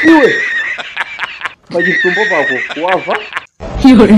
Uy! Majitumbo ba ako? Kuwava? Yun.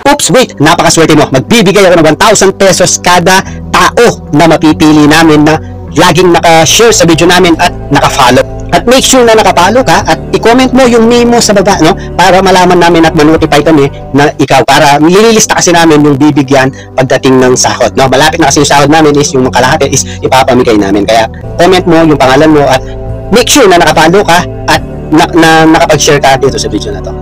Oops, wait, napakaswerte mo. Magbibigay ako ng 1,000 pesos kada tao na mapipili namin na laging naka-share sa video namin at naka-follow. At make sure na naka-follow ka at i-comment mo yung name mo sa baba, no? Para malaman namin at ma-notify kami na ikaw. Para nililista kasi namin yung bibigyan pagdating ng sahod, no? Malapit na kasi yung sahod namin is yung kalahati is ipapamigay namin. Kaya comment mo yung pangalan mo at make sure na naka-follow ka at nakapag-share ka dito sa video na to.